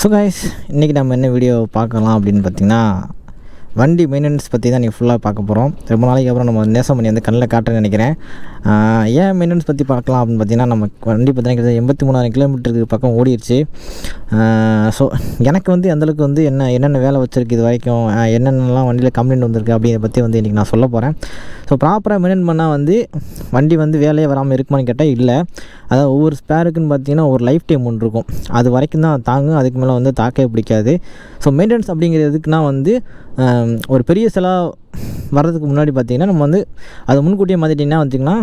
So guys, இன்றைக்கி நம்ம என்ன வீடியோ பார்க்கலாம் அப்படின்னு பார்த்திங்கன்னா, வண்டி மெயின்டெனன்ஸ் பற்றி தான் நீங்கள் ஃபுல்லாக பார்க்க போகிறோம். ரொம்ப நாளைக்கு அப்புறம் நம்ம நேசமணி வந்து கண்ணில் காட்டுறேன்னு நினைக்கிறேன். ஏன் மெயின்டெனன்ஸ் பற்றி பார்க்கலாம் அப்படின்னு பார்த்திங்கன்னா, நம்ம வண்டி பார்த்திங்கன்னா 83,000 கிலோமீட்டருக்கு பக்கம் ஓடிடுச்சு. ஸோ எனக்கு வந்து அந்தளவுக்கு வந்து என்னென்ன வேலை வச்சுருக்கு இது வரைக்கும், என்னென்னலாம் வண்டியில் கம்ப்ளைண்ட் வந்திருக்கு அப்படிங்கிறத பற்றி வந்து இன்றைக்கி நான் சொல்ல போகிறேன். ஸோ ப்ராப்பராக மெயின்டைன் பண்ணால் வந்து வண்டி வந்து வேலையே வராமல் இருக்குமான்னு கேட்டால் இல்லை. அதாவது ஒவ்வொரு ஸ்பேருக்குன்னு பார்த்திங்கன்னா ஒரு லைஃப் டைம் ஒன்று இருக்கும். அது வரைக்கும் தான் தாங்கும், அதுக்கு மேலே வந்து தாக்கவே பிடிக்காது. ஸோ மெயின்டெனன்ஸ் அப்படிங்கிறது எதுக்குன்னா வந்து ஒரு பெரிய செலவு வர்றதுக்கு முன்னாடி பார்த்திங்கன்னா நம்ம வந்து அதை முன்கூட்டியே மாற்றிட்டிங்கன்னா வச்சிங்கன்னா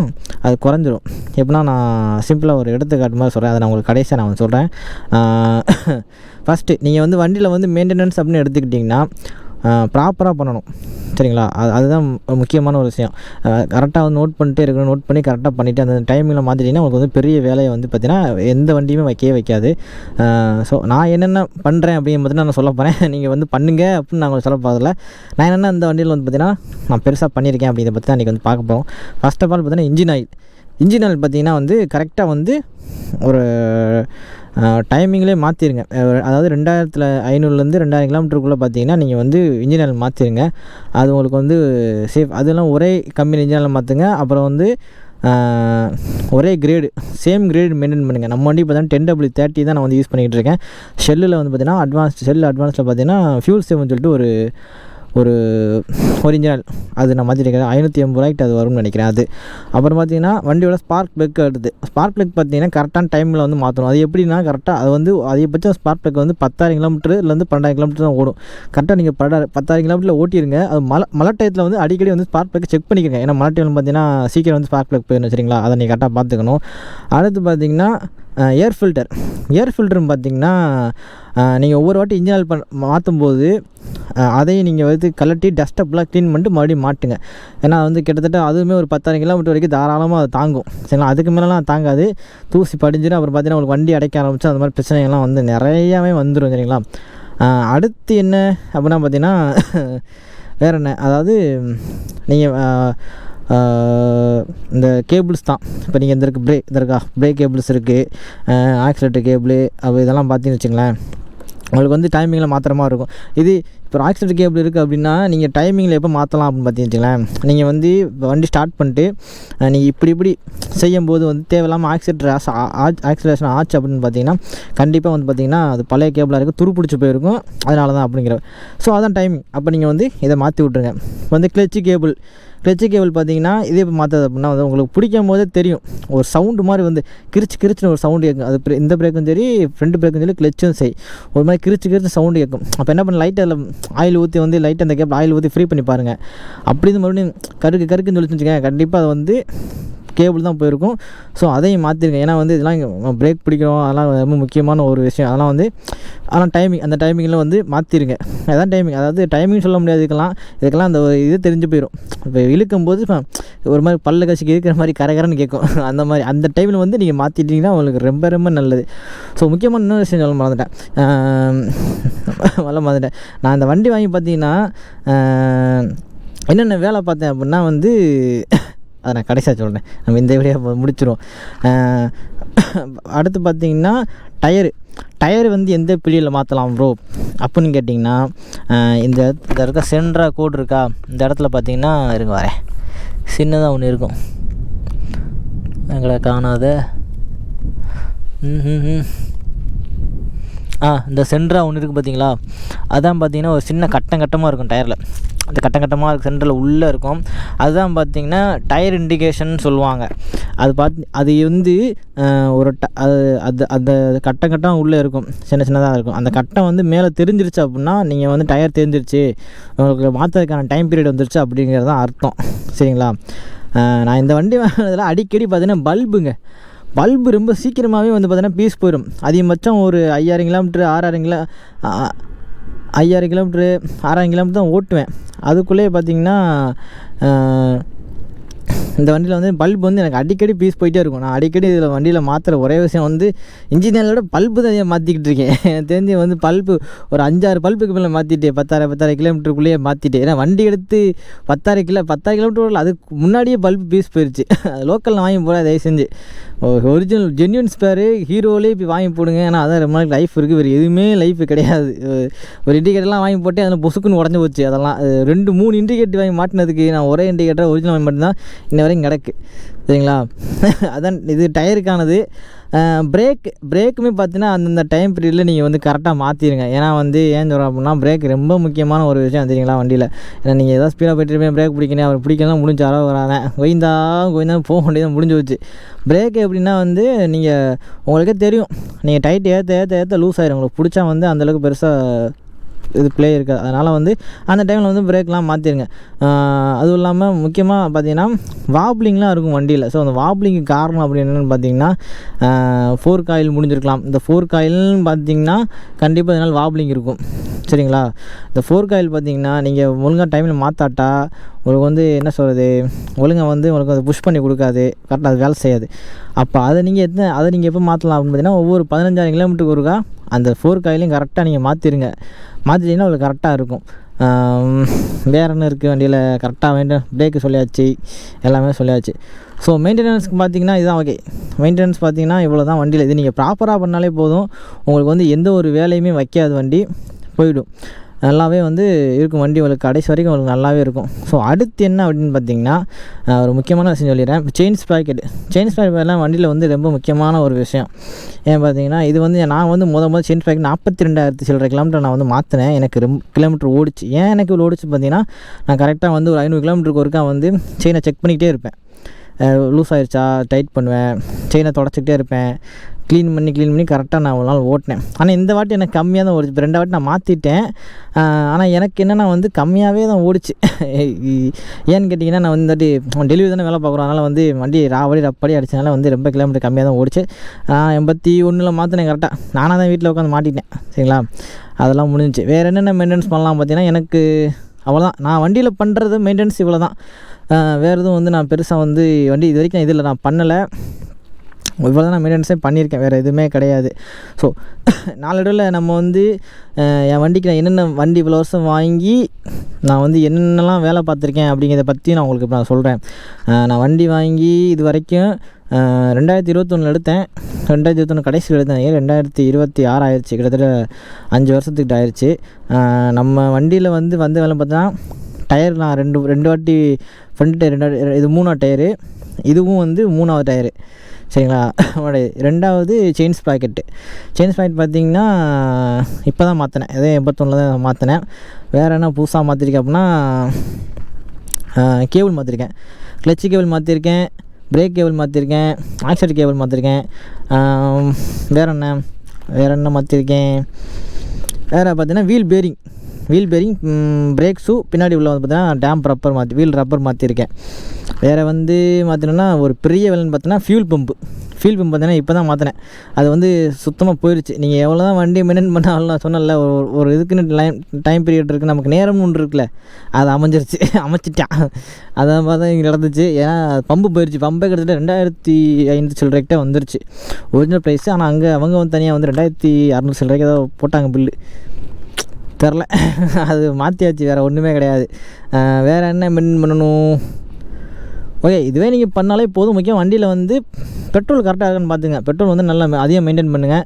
அது குறைஞ்சிரும். எப்படின்னா நான் சிம்பிளாக ஒரு எடுத்துக்காட்டு மாதிரி சொல்கிறேன், அதை நான் உங்களுக்கு கடைசியாக நான் சொல்கிறேன். ஃபஸ்ட்டு நீங்கள் வந்து வண்டியில் வந்து மெயின்டெனன்ஸ் அப்படின்னு எடுத்துக்கிட்டிங்கன்னா ப்ராப்பராக பண்ணணும், சரிங்களா? அதுதான் முக்கியமான ஒரு விஷயம். கரெக்டாக வந்து நோட் பண்ணிட்டே இருக்கணும். நோட் பண்ணி கரெக்டாக பண்ணிவிட்டு அந்த டைமில் மாற்றிட்டிங்கன்னா உங்களுக்கு வந்து பெரிய வேலையை வந்து பார்த்திங்கன்னா எந்த வண்டியுமே வைக்காது. ஸோ நான் என்னென்ன பண்ணுறேன் அப்படின்னு பார்த்தீங்கன்னா நான் சொல்ல போகிறேன். நீங்கள் வந்து பண்ணுங்க அப்படின்னு நான் உங்களுக்கு சொல்ல போகிறதில்ல. நான் என்னென்ன அந்த வண்டியில் வந்து பார்த்திங்கன்னா நான் பெருசாக பண்ணியிருக்கேன் அப்படிங்கிறத பற்றி தான் இன்றைக்கி வந்து பார்க்க போகிறோம். ஃபர்ஸ்ட் ஆஃப் ஆல் பார்த்திங்கன்னா இன்ஜின் ஆயில் பார்த்திங்கன்னா வந்து கரெக்டாக வந்து ஒரு டைமிங்லேயே மாற்றிடுங்க. அதாவது 2500லேருந்து 2000 கிலோமீட்டருக்குள்ளே பார்த்தீங்கன்னா நீங்கள் வந்து இன்ஜின் ஆயில் மாற்றிடுங்க. அது உங்களுக்கு வந்து சேஃப். அதெல்லாம் ஒரே கம்பெனி இன்ஜின் ஆயில் மாற்றுங்க. அப்புறம் வந்து ஒரே கிரேடு, சேம் கிரேடு மெயின்டைன் பண்ணுங்கள். நம்ம வண்டி பார்த்தீங்கன்னா 10W30 தான் நான் வந்து யூஸ் பண்ணிக்கிட்டு இருக்கேன். ஷெல்லில் வந்து பார்த்திங்கன்னா அட்வான்ஸில் பார்த்தீங்கன்னா ஃபியூல் சேவ்னு சொல்லிட்டு ஒரு ஒரிஜினல் அது நான் மாற்றிருக்கேன். 580 அது வரும்னு நினைக்கிறேன். அது அப்புறம் பார்த்திங்கன்னா வண்டியோட ஸ்பார்க் ப்ளக் அடுத்து ஸ்பார்க் ப்ளக் பார்த்திங்கன்னா கரெக்டான டைமில் வந்து மாற்றணும். அது எப்படின்னா கரெக்டாக அது வந்து அதிகபட்சம் ஸ்பார்க் ப்ளக் வந்து 10,000 கிலோமீட்டர்லேருந்து 12,000 கிலோமீட்டர் தான் ஓடும். கரெக்டாக நீங்கள் 10,000 கிலோமீட்டரில் ஓட்டிடுங்க. அது மழை டயத்தில் வந்து அடிக்கடி வந்து ஸ்பார்க் ப்ளக் செக் பண்ணிக்கோங்க. ஏன்னா மழை டைமில் பார்த்திங்கன்னா சீக்கிரம் வந்து ஸ்பார்க் ப்ளக் போயிடணும், சரிங்களா? அதை நீங்கள் கரெக்டாக பார்த்துக்கணும். அடுத்து பார்த்திங்கன்னா ஏர் ஃபில்டர்னு பார்த்திங்கன்னா நீங்கள் ஒவ்வொரு வாட்டி இன்ஜின் ஆயில் மாற்றும் போது அதையும் நீங்கள் வந்து கலட்டி டஸ்ட்டப்லாம் க்ளீன் பண்ணிட்டு மறுபடியும் மாட்டுங்க. ஏன்னா வந்து கிட்டத்தட்ட அதுவுமே ஒரு 10,000 கிலோமீட்டர் வரைக்கும் தாராளமாக அது தாங்கும், சரிங்களா? அதுக்கு மேலெலாம் தாங்காது, தூசி படிஞ்சிடும். அப்புறம் பார்த்தீங்கன்னா உங்களுக்கு வண்டி அடைக்க ஆரம்பிச்சு அந்த மாதிரி பிரச்சனைகள்லாம் வந்து நிறையாவே வந்துடும், சரிங்களா? அடுத்து என்ன அப்படின்னா பார்த்திங்கன்னா வேறு என்ன, அதாவது நீங்கள் இந்த கேபிள்ஸ் தான். இப்போ நீங்கள் பிரேக் கேபிள்ஸ் இருக்குது, ஆக்சிலேட்டர் கேபிள், அப்போ இதெல்லாம் பார்த்தீங்கன்னு வச்சுங்களேன் உங்களுக்கு வந்து டைமிங்கில் மாற்றுற மாதிரி இருக்கும். இது இப்போ ஆக்சிலேட்டர் கேபிள் இருக்குது அப்படின்னா நீங்கள் டைமிங்கில் எப்போ மாற்றலாம் அப்படின்னு பார்த்தீங்கன்னு வச்சுங்களேன். நீங்கள் வந்து வண்டி ஸ்டார்ட் பண்ணிட்டு நீங்கள் இப்படி செய்யும்போது வந்து தேவையில்லாமல் ஆக்சிலேஷன் ஆச்சு அப்படின்னு பார்த்தீங்கன்னா கண்டிப்பாக வந்து பார்த்திங்கன்னா அது பழைய கேபிளாக இருக்குது, துருப்பிடிச்சி போயிருக்கும். அதனால தான் அப்படிங்கிற. ஸோ அதான் டைமிங். அப்போ நீங்கள் வந்து இதை மாற்றி விட்ருங்க. வந்து கிளச்சு கேபிள் பார்த்தீங்கன்னா இதே இப்போ மாற்றது அப்படின்னா வந்து உங்களுக்கு பிடிக்கும் போதே தெரியும், ஒரு சவுண்டு மாதிரி வந்து கிரிச்சுன்னு ஒரு சவுண்டு கேட்கும். அது இந்த பிரேக்கும் சரி, ஃப்ரண்ட் பிரேக்கும் சரி, கிளச்சும் சரி, ஒரு மாதிரி கிரிச்சு சவுண்டு கேட்கும். அப்போ என்ன பண்ண, லைட்டாக அதில் ஆயில் ஊற்றி வந்து லைட்டாக அந்த கேபிள் ஆயில் ஊற்றி ஃப்ரீ பண்ணி பாருங்கள். அப்படி இருந்து மறுபடியும் கருக்குன்னு சொல்லி வச்சுக்கோங்க, கண்டிப்பாக அது வந்து கேபிள் தான் போயிருக்கும். ஸோ அதையும் மாற்றிருங்க. ஏன்னா வந்து இதெல்லாம் பிரேக் பிடிக்கிறோம், அதெல்லாம் ரொம்ப முக்கியமான ஒரு விஷயம். அதெல்லாம் வந்து அந்த டைமிங்கில் வந்து மாற்றிருங்க. அதான் டைமிங். அதாவது டைமிங் சொல்ல முடியாது, இதுக்கெல்லாம் அந்த இது தெரிஞ்சு போயிடும். இப்போ இழுக்கும்போது ஒரு மாதிரி பல்ல கசிக்கு இருக்கிற மாதிரி கரகரன்னு கேட்கும். அந்த டைமில் வந்து நீங்கள் மாற்றிட்டிங்கன்னா உங்களுக்கு ரொம்ப ரொம்ப நல்லது. ஸோ முக்கியமான இன்னொரு விஷயம் சொல்ல மறந்துட்டேன். நான் இந்த வண்டி வாங்கி பார்த்தீங்கன்னா என்னென்ன வேலை பார்த்தேன் அப்படின்னா வந்து அதை நான் கடைசியாக சொல்கிறேன். நம்ம இந்த வீடியோ முடிச்சிடுவோம். அடுத்து பார்த்திங்கன்னா டயரு வந்து எந்த பிடியில் மாற்றலாம் ப்ரோ அப்படின்னு கேட்டிங்கன்னா, இந்த இருக்க சென்ட்ரா கோடு இருக்கா, இந்த இடத்துல பார்த்திங்கன்னா வரேன் சின்னதாக ஒன்று இருக்கும், எங்களை காணாத இந்த சென்ட்ரா ஒன்று இருக்குது பார்த்தீங்களா? அதான் பார்த்திங்கன்னா ஒரு சின்ன கட்டமாக இருக்கும் டயரில். அந்த கட்டமாக இருக்குது, சென்டரில் உள்ளே இருக்கும். அதுதான் பார்த்திங்கன்னா டயர் இண்டிகேஷன் சொல்லுவாங்க. அது வந்து ஒரு அந்த கட்டம் உள்ளே இருக்கும், சின்னதாக இருக்கும். அந்த கட்டம் வந்து மேலே தெரிஞ்சிருச்சு அப்படின்னா நீங்கள் வந்து டயர் தெரிஞ்சிருச்சு, உங்களுக்கு மாற்றதுக்கான டைம் பீரியட் வந்துருச்சு அப்படிங்கிறது தான் அர்த்தம், சரிங்களா? நான் இந்த வண்டி வாங்கினதில் அடிக்கடி பார்த்திங்கன்னா பல்பு ரொம்ப சீக்கிரமாகவே வந்து பார்த்திங்கன்னா பீஸ் போயிடும். அதிகபட்சம் ஒரு 5,000 கிலோமீட்ரு 5,000 கிலோமீட்ரு 6,000 கிலோமீட்டர் தான் ஓட்டுவேன். அதுக்குள்ளேயே பார்த்திங்கன்னா இந்த வண்டியில் வந்து பல்பு வந்து எனக்கு அடிக்கடி பீஸ் போயிட்டே இருக்கும். நான் அடிக்கடி இதில் வண்டியில் மாற்றுற ஒரே விஷயம் வந்து இன்ஜினியரோட பல்பு தான் மாற்றிக்கிட்டு இருக்கேன். எனக்கு தெரிஞ்சு வந்து பல்பு ஒரு 5-6 பல்புக்கு மேலே மாற்றிட்டேன். 10,000 கிலோமீட்டருக்குள்ளேயே மாற்றிட்டேன். ஏன்னா வண்டி எடுத்து 10,000 கிலோமீட்டர் அதுக்கு முன்னாடியே பல்பு பீஸ் போயிடுச்சு. லோக்கலில் வாங்கி போட தயவு செஞ்சு ஒரிஜினல் ஜென்யூன் ஸ்பேரு ஹீரோவிலே இப்போ வாங்கி போடுங்க. ஏன்னா அதான் ரொம்ப நாளைக்கு லைஃப் இருக்குது, வேறு எதுவுமே லைஃப் கிடையாது. ஒரு இண்டிகேட்டர்லாம் வாங்கி போட்டு அதில் பொசுக்குன்னு உடஞ்சி போச்சு. அதெல்லாம் 2-3 இண்டிகேட்டர் வாங்கி மாட்டினதுக்கு நான் ஒரே இண்டிகேட்டர் ஒரிஜினல் வாங்கி மட்டும்தான் இன்ன வரைக்கும் கிடக்கு. சரிங்களா? அதான் இது டயருக்கானது. பிரேக்குமே பார்த்தீங்கன்னா அந்தந்த டைம் பீரியடில் நீங்கள் வந்து கரெக்டாக மாற்றிடுங்க. ஏன்னா வந்து ஏன் சொல்கிறோம் அப்படின்னா பிரேக் ரொம்ப முக்கியமான ஒரு விஷயம் தெரியுங்களா வண்டியில். ஏன்னா நீங்கள் எதாவது ஸ்பீடாக போய்ட்டு இருப்பேன், பிரேக் பிடிக்கணும், அவர் பிடிக்கலாம் முடிஞ்சாரோ வராங்க கோயிந்தா போக வேண்டியதான் முடிஞ்சு வச்சு. பிரேக் எப்படின்னா வந்து நீங்கள் உங்களுக்கே தெரியும், நீங்கள் டைட் ஏற்ற லூஸ் ஆகிடும். உங்களுக்கு பிடிச்சா வந்து அந்தளவுக்கு பெருசாக இது ப்ளே இருக்காது. அதனால் வந்து அந்த டைமில் வந்து பிரேக்லாம் மாற்றிடுங்க. அதுவும் இல்லாமல் முக்கியமாக பார்த்தீங்கன்னா வாப்ளிங்லாம் இருக்கும் வண்டியில். ஸோ அந்த வாப்ளிங்கு காரணம் அப்படி என்னென்னு பார்த்தீங்கன்னா ஃபோர்க் ஆயில் முடிஞ்சிருக்கலாம். இந்த ஃபோர்க் ஆயில்னு பார்த்தீங்கன்னா கண்டிப்பாக இதனால் வாப்ளிங் இருக்கும். சரிங்களா? இந்த ஃபோர்க் ஆயில் பார்த்தீங்கன்னா நீங்கள் ஒழுங்காக டைமில் மாற்றாட்டா உங்களுக்கு வந்து என்ன சொல்கிறது, ஒழுங்காக வந்து உங்களுக்கு அதை புஷ் பண்ணி கொடுக்காது, கரெக்டாக அது வேலை செய்யாது. அப்போ அதை நீங்கள் எப்போ மாற்றலாம் அப்படின்னு பார்த்தீங்கன்னா ஒவ்வொரு 15,000 கிலோமீட்டருக்கு ஒருக்கா அந்த ஃபோர்க் ஆயிலையும் கரெக்டாக நீங்கள் மாற்றிடுங்க. மாற்றிட்டிங்கன்னா உங்களுக்கு கரெக்டாக இருக்கும். வேறு என்ன இருக்குது வண்டியில் கரெக்டாக பிரேக்கு சொல்லியாச்சு, எல்லாமே சொல்லியாச்சு. ஸோ மெயின்டெனன்ஸ்க்கு பார்த்தீங்கன்னா இதுதான் ஓகே. மெயின்டெனன்ஸ் பார்த்தீங்கன்னா இவ்வளோ தான் வண்டியில். இது நீங்கள் ப்ராப்பராக பண்ணாலே போதும், உங்களுக்கு வந்து எந்த ஒரு வேலையுமே வைக்காது, வண்டி போயிடும். நல்லாவே வந்து இருக்கும் வண்டி, உங்களுக்கு கடைசி வரைக்கும் உங்களுக்கு நல்லாவே இருக்கும். ஸோ அடுத்து என்ன அப்படின்னு பார்த்தீங்கன்னா ஒரு முக்கியமான விஷயம் சொல்லிடுறேன். செயின் ஸ்ப்ராக்கெட்லாம் வண்டியில் வந்து ரொம்ப முக்கியமான ஒரு விஷயம். ஏன் பார்த்தீங்கன்னா இது வந்து நான் வந்து முதல் செயின் ஸ்ப்ராக்கெட் 42,000 சில்லற கிலோமீட்டர் நான் வந்து மாற்றினேன். எனக்கு கிலோமீட்டர் ஓடிச்சு. ஏன் எனக்கு இவ்வளோ ஓடிச்சு பார்த்தீங்கன்னா நான் கரெக்டாக வந்து ஒரு 500 கிலோமீட்டருக்கு ஒருக்கா வந்து செயினை செக் பண்ணிக்கிட்டே இருப்பேன். லூஸ் ஆகிடுச்சா டைட் பண்ணுவேன், செயினை தொடச்சிக்கிட்டே இருப்பேன், க்ளீன் பண்ணி கரெக்டாக நான் ஒரு நாள் ஓட்டினேன். ஆனால் இந்த வாட்டி எனக்கு கம்மியாக தான் ஓடிச்சு. இப்போ 2 வாட்டி நான் மாற்றிட்டேன். ஆனால் எனக்கு என்னென்னா வந்து கம்மியாகவே தான் ஓடிச்சு. ஏன்னு கேட்டிங்கன்னா நான் வந்து இந்த வாட்டி டெலிவரி தானே வேலை பார்க்குறோம். அதனால் வந்து வண்டி ரப்படி அடிச்சதுனால வந்து ரொம்ப கிலோமீட்டர் கம்மியாக தான் ஓடிச்சு. 81 மாற்றினேன் கரெக்டாக. நானாக தான் வீட்டில் உட்காந்து மாட்டிட்டேன். சரிங்களா? அதெல்லாம் முடிஞ்சிச்சு. வேறு என்னென்ன மெயின்டெனன்ஸ் பண்ணலாம் பார்த்தீங்கன்னா எனக்கு அவ்வளோதான். நான் வண்டியில் பண்ணுறது மெயின்டெனன்ஸ் இவ்வளோ தான். வேறு எதுவும் வந்து நான் பெருசாக வந்து வண்டி இது வரைக்கும் இதில் நான் பண்ணலை. இவ்வளோ தான் நான் மெயின்டெனன்ஸே பண்ணியிருக்கேன், வேறு எதுவுமே கிடையாது. ஸோ நாளடைவில் நம்ம வந்து என் வண்டிக்கு நான் என்னென்ன வண்டி இவ்வளோ வருஷம் வாங்கி நான் வந்து என்னென்னலாம் வேலை பார்த்துருக்கேன் அப்படிங்கிறத பற்றி நான் உங்களுக்கு இப்போ நான் சொல்கிறேன். நான் வண்டி வாங்கி இது வரைக்கும் 2021 எடுத்தேன். 2021 கடைசியில் எடுத்தேன். 2026 ஆயிடுச்சு. கிட்டத்தட்ட 5 வருஷத்துக்கிட்ட ஆயிடுச்சு. நம்ம வண்டியில் வந்து வேலை பார்த்தா டயர் நான் ரெண்டு வாட்டி ஃப்ரண்ட் டயர் 2 இது 3ஆவது டயரு, இதுவும் வந்து 3ஆவது டயரு. சரிங்களா? 2வது செயின் ஸ்ப்ராக்கெட் பார்த்தீங்கன்னா இப்போ தான் மாற்றினேன். அதே 81 தான் மாற்றினேன். வேறு என்ன புதுசாக மாற்றிருக்கேன் அப்படின்னா கேபிள் மாற்றிருக்கேன், கிளச்சு கேபிள் மாற்றிருக்கேன், பிரேக் கேபிள் மாற்றிருக்கேன், ஆக்சிலேட்டர் கேபிள் மாற்றிருக்கேன். வேறு என்ன மாற்றிருக்கேன், வேறு பார்த்தீங்கன்னா வீல் பேரிங், பிரேக் ஷூ பின்னாடி உள்ள வந்து பார்த்தீங்கன்னா டேம்ப் ரப்பர் வீல் ரப்பர் மாற்றிருக்கேன். வேறு வந்து மாற்றினோன்னா ஒரு பெரிய வேலைன்னு பார்த்தீங்கன்னா ஃபியூல் பம்பு பார்த்தீங்கன்னா இப்போ தான் மாற்றினேன். அது வந்து சுத்தமாக போயிடுச்சு. நீங்கள் எவ்வளோ தான் வண்டி மெயின்டைன் பண்ணாலும் நான் சொன்னல ஒரு இதுக்குன்னு டைம் பீரியட் இருக்குது, நமக்கு நேரம்னு ஒன்று இருக்குல்ல, அது அமைச்சிட்டான். அதை பார்த்தா இங்கே நடந்துச்சு. ஏன்னா பம்பு போயிடுச்சு. பம்பே கிட்டத்தட்ட 2,500 சில்லறைக்கிட்ட வந்துருச்சு ஒரிஜினல் ப்ரைஸு. ஆனால் அவங்க வந்து தனியாக வந்து 2,600 சில்லறைக்கு ஏதோ போட்டாங்க பில்லு, தெரில. அது மாற்றியாச்சு, வேறு ஒன்றுமே கிடையாது. வேறு என்ன மெயின்டைன் பண்ணணும்? ஓகே, இதுவே நீங்கள் பண்ணாலே போதும். முக்கியம் வண்டியில் வந்து பெட்ரோல் கரெக்டாக இருக்குன்னு பார்த்துங்க. பெட்ரோல் வந்து நல்லா அதிகம் மெயின்டைன் பண்ணுங்கள்.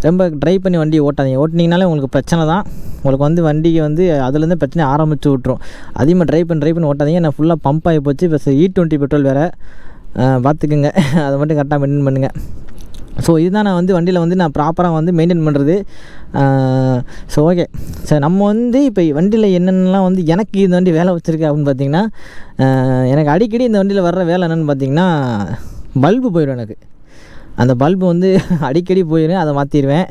ரொம்ப ட்ரைவ் பண்ணி வண்டியை ஓட்டினீங்கனாலே உங்களுக்கு பிரச்சனை தான். உங்களுக்கு வந்து வண்டிக்கு வந்து அதுலேருந்து பிரச்சனை ஆரம்பித்து விட்ரும். அதிகமாக ட்ரைவ் பண்ணி ஓட்டாதீங்க. நான் ஃபுல்லாக பம்ப் ஆகி போச்சு. இப்போ E20 பெட்ரோல் வேறு, பார்த்துக்குங்க. அதை மட்டும் கரெக்டாக மெயின்டைன் பண்ணுங்கள். ஸோ இதுதான் நான் வந்து வண்டியில் வந்து நான் ப்ராப்பராக வந்து மெயின்டைன் பண்ணுறது. ஸோ ஓகே, சரி நம்ம வந்து இப்போ வண்டியில் என்னென்னலாம் வந்து எனக்கு இந்த வண்டி வேலை வச்சுருக்கு அப்படின்னு பார்த்தீங்கன்னா எனக்கு அடிக்கடி இந்த வண்டியில் வர்ற வேலை என்னென்னு பார்த்தீங்கன்னா பல்பு போயிடும். எனக்கு அந்த பல்பு வந்து அடிக்கடி போயிடும், அதை மாற்றிடுவேன்.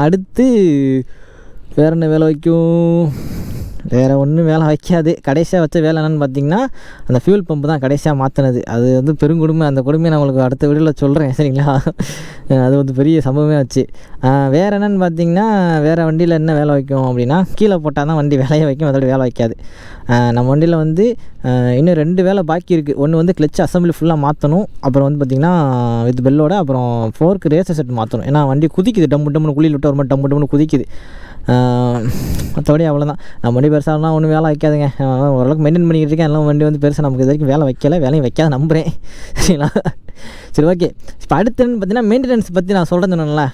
அடுத்து வேறு என்ன வேலை வைக்கும், வேறு ஒன்றும் வேலை வைக்காது. கடைசியாக வச்ச வேலை என்னென்னு பார்த்தீங்கன்னா அந்த ஃபியூல் பம்பு தான் கடைசியாக மாற்றினது. அது வந்து பெருங்கொடுமை. அந்த கொடுமையை நான் உங்களுக்கு அடுத்த வீடியோவில் சொல்கிறேன், சரிங்களா? அது வந்து பெரிய சம்பவமே ஆச்சு. வேறு என்னென்னு பார்த்தீங்கன்னா வேறு வண்டியில் என்ன வேலை வைக்கும் அப்படின்னா, கீழே போட்டால் தான் வண்டி வேலையை வைக்கும், அதோட வேலை வைக்காது. நம்ம வண்டியில் வந்து இன்னும் 2 வேலை பாக்கி இருக்குது. ஒன்று வந்து கிளச் அசம்பிளி ஃபுல்லாக மாற்றணும். அப்புறம் வந்து பார்த்திங்கன்னா வித் பெல்லோட அப்புறம் ஃபோர்க்கு ரேசர் செட் மாற்றணும். ஏன்னா வண்டி குதிக்குது, டம்மு டம்முன்னு குழியில் விட்டு ஒரு மாதிரி டம்மு டம்முன்னு குதிக்குது. மற்றபடி அவ்வளோதான். நம்ம வண்டி பெருசாலாம் ஒன்றும் வேலை வைக்காதுங்க. ஓரளவுக்கு மெயின்டைன் பண்ணிக்கிட்டு இருக்கேன். எல்லாம் வண்டி வந்து பெருசாக நமக்கு இது வரைக்கும் வேலை வைக்கலை, வேலையும் வைக்காத நம்புகிறேன், சரிங்களா? சரி, ஓகே. இப்போ அடுத்துன்னு பார்த்தீங்கன்னா மெயின்டெனன்ஸ் பற்றி நான் சொல்கிறேன்னு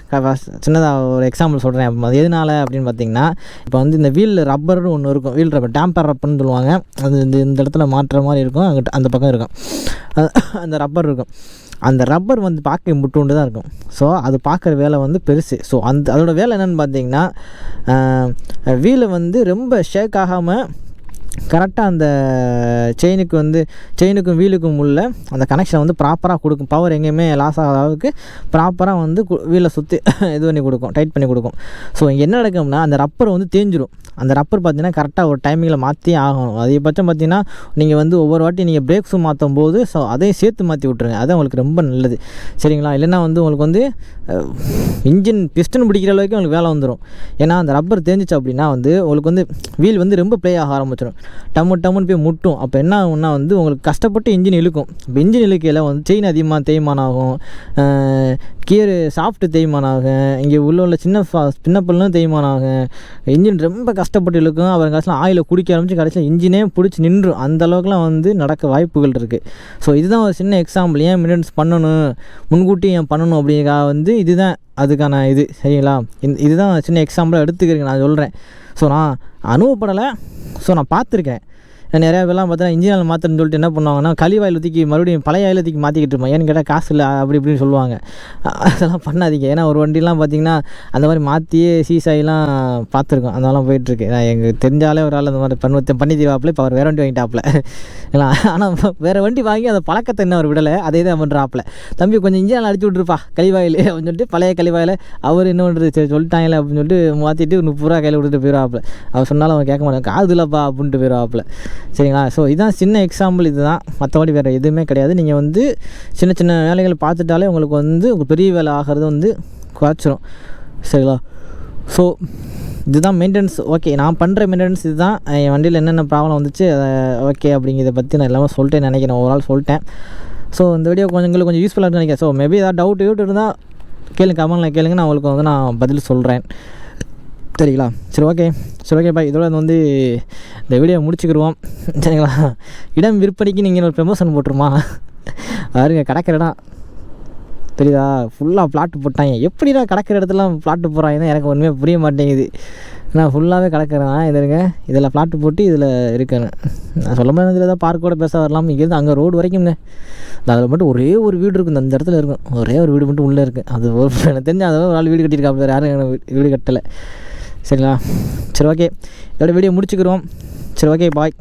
சின்னதாக ஒரு எக்ஸாம்பிள் சொல்கிறேன். அது எதனால் அப்படின்னு பார்த்தீங்கன்னா, இப்போ வந்து இந்த வீல் ரப்பர்னு ஒன்று இருக்கும். வீல் ரப்பர் டேம்பர் ரப்பர்னு சொல்லுவாங்க. அது இந்த இடத்துல மாட்டுற மாதிரி இருக்கும், அங்கிட்ட அந்த பக்கம் இருக்கும். அந்த ரப்பர் இருக்கும். அந்த ரப்பர் வந்து பார்க்க முட்டுண்டு தான் இருக்கும். ஸோ அது பார்க்குற வேலை வந்து பெருசு. ஸோ அதோடய வேலை என்னென்னு பார்த்தீங்கன்னா, வீலை வந்து ரொம்ப ஷேக் ஆகாமல் கரெக்டாக அந்த செயினுக்கும் வீலுக்கும் உள்ள அந்த கனெக்ஷனை வந்து ப்ராப்பராக கொடுக்கும். பவர் எங்கேயுமே லாஸ் ஆகாத அளவுக்கு ப்ராப்பராக வந்து வீலை சுற்றி இது பண்ணி கொடுக்கும், டைட் பண்ணி கொடுக்கும். ஸோ இங்கே என்ன நடக்கும்னா, அந்த ரப்பர் வந்து தேஞ்சிரும். அந்த ரப்பர் பார்த்தீங்கன்னா கரெக்டாக ஒரு டைமிங்கில் மாற்றி ஆகணும். அதிகபட்சம் பார்த்தீங்கன்னா நீங்கள் வந்து ஒவ்வொரு வாட்டி நீங்கள் பிரேக்ஸும் மாற்றும் போது ஸோ அதையும் சேர்த்து மாற்றி விட்ருங்க. அதுதான் உங்களுக்கு ரொம்ப நல்லது, சரிங்களா? இல்லைன்னா வந்து உங்களுக்கு வந்து இன்ஜின் பிஸ்டன் பிடிக்கிற அளவுக்கு உங்களுக்கு வேலை வந்துடும். ஏன்னா அந்த ரப்பர் தேஞ்சிச்சு அப்படின்னா வந்து உங்களுக்கு வந்து வீல் வந்து ரொம்ப ப்ளே ஆக ஆரம்பிச்சிடும். டம்முன்னு போய் முட்டும். அப்போ என்ன ஆகும்னா வந்து உங்களுக்கு கஷ்டப்பட்டு இன்ஜின் இழுக்கும். இப்போ இன்ஜின் இழுக்கையில் வந்து செயின் அதிகமாக தேய்மானம் ஆகும், கியரு சாஃப்ட்டு தேய்மானம் ஆகும், இங்கே உள்ள சின்ன பல்லும் தேய்மானம் ஆகும். இன்ஜின் ரொம்ப கஷ்டப்பட்டு இழுக்கும். அப்புறம் கடைசியில் ஆயிலை குடிக்க ஆரம்பித்து கடைசியில் இன்ஜினே பிடிச்சி நின்றும். அந்தளவுக்குலாம் வந்து நடக்க வாய்ப்புகள் இருக்குது. ஸோ இதுதான் ஒரு சின்ன எக்ஸாம்பிள். ஏன் மெயின்டெனன்ஸ் பண்ணணும், முன்கூட்டி ஏன் பண்ணணும் அப்படிங்கிறா வந்து இதுதான் அதுக்கான இது, சரிங்களா? இதுதான் சின்ன எக்ஸாம்பிளாக எடுத்துக்கிறேங்க நான் சொல்கிறேன். ஸோ நான் அனுபவப்படலை, ஸோ நான் பார்த்துருக்கேன். நிறையா பேர்லாம் பார்த்தீங்கன்னா இன்ஜின் ஆயில் மாற்றணும்னு சொல்லிட்டு என்ன பண்ணுவாங்கன்னா, கழிவாயில் தூக்கி மறுபடியும் பழைய ஆயில் தூக்கி மாற்றிக்கிட்டு இருப்போம். ஏன்னு கேட்டால் காசு இல்லை அப்படி இப்படின்னு சொல்லுவாங்க. அதெல்லாம் பண்ணாதீங்க. ஏன்னா ஒரு வண்டிலாம் பார்த்திங்கன்னா அந்த மாதிரி மாற்றியே சீசாயெல்லாம் பார்த்துருக்கோம். அதெல்லாம் போயிட்டுருக்கு. நான் எங்களுக்கு தெரிஞ்சாலே ஒரு ஆள் அந்த மாதிரி பண்ணி தீவாப்பில். இப்போ அவர் வேறு வண்டி வாங்கிட்டாப்பில். இல்லை, ஆனால் வேறு வண்டி வாங்கி அந்த பழக்கத்தை இன்னும் அவர் விடலை. அதே தான் பண்ணுறாப்பில். தம்பி கொஞ்சம் இன்ஜின் ஆயில் அடிச்சு விட்ருப்பா கழிவாயில் அப்படின்னு சொல்லிட்டு பழைய கழிவாயில் அவர் என்ன பண்ணுறது, சரி சொல்லிட்டாங்களே அப்படின்னு சொல்லிட்டு மாற்றிட்டு 30 ரூபா கையில் விட்டுட்டு போயிடுவாப்பில். அவர் சொன்னாலும் அவன் கேட்க மாட்டாங்க, காது இல்லைப்பா அப்படின்ட்டு போயிடுவாப்பில், சரிங்களா? ஸோ இதுதான் சின்ன எக்ஸாம்பிள். இதுதான், மற்றபடி வேறு எதுவுமே கிடையாது. நீங்கள் வந்து சின்ன சின்ன வேலைகள் பார்த்துட்டாலே உங்களுக்கு வந்து உங்கள் பெரிய வேலை ஆகிறது வந்து குறைச்சிரும், சரிங்களா? ஸோ இதுதான் மெயின்டெனன்ஸ். ஓகே, நான் பண்ணுற மெயின்டெனன்ஸ் இதுதான். என் வண்டியில் என்னென்ன ப்ராப்ளம் வந்துச்சு ஓகே அப்படிங்கிறத பற்றி நான் எல்லாமே சொல்லிட்டேன் நினைக்கிறேன், ஓவரால் சொல்லிட்டேன். ஸோ இந்த வீடியோ கொஞ்சம் யூஸ்ஃபுல்லாக இருக்குன்னு நினைக்கிறேன். ஸோ மேபி ஏதாவது டவுட் இருந்தால் கேளுங்க, கமெண்ட்டில் கேளுங்க, நான் உங்களுக்கு வந்து நான் பதில் சொல்கிறேன், சரிங்களா? சரி, ஓகே பாய். இதோட வந்து இந்த வீடியோ முடிச்சுக்கிடுவோம், சரிங்களா? இடம் விற்பனைக்கு நீங்கள் ஒரு ப்ரமோஷன் போட்டுருமா பாருங்க, கிடக்கிற இடம் தெரியுதா, ஃபுல்லாக பிளாட்டு போட்டாங்க. எப்படிடா கிடக்கிற இடத்துலாம் பிளாட்டு போடுறாங்கன்னா எனக்கு ஒன்றுமே புரிய மாட்டேங்குது. நான் ஃபுல்லாகவே கிடக்கிறேன். இது இருங்க, இதில் பிளாட்டு போட்டு இதில் இருக்கேன். நான் சொல்ல முடியாது, இதில் தான் பார்க்கோட பேச வரலாம். இங்கேருந்து அங்கே ரோடு வரைக்கும்ங்க. அதில் மட்டும் ஒரே ஒரு வீடு இருக்கும், அந்த இடத்துல இருக்கும். ஒரே ஒரு வீடு மட்டும் உள்ளே இருக்குது. அது எனக்கு தெரிஞ்சு அதை ஒரு ஆள் வீடு கட்டியிருக்காப்புல, யாரும் வீடு கட்டலை, சரிங்களா? சரி, ஓகே, இதோட வீடியோ முடிச்சுக்கிறோம். சரி, ஓகே, பாய்.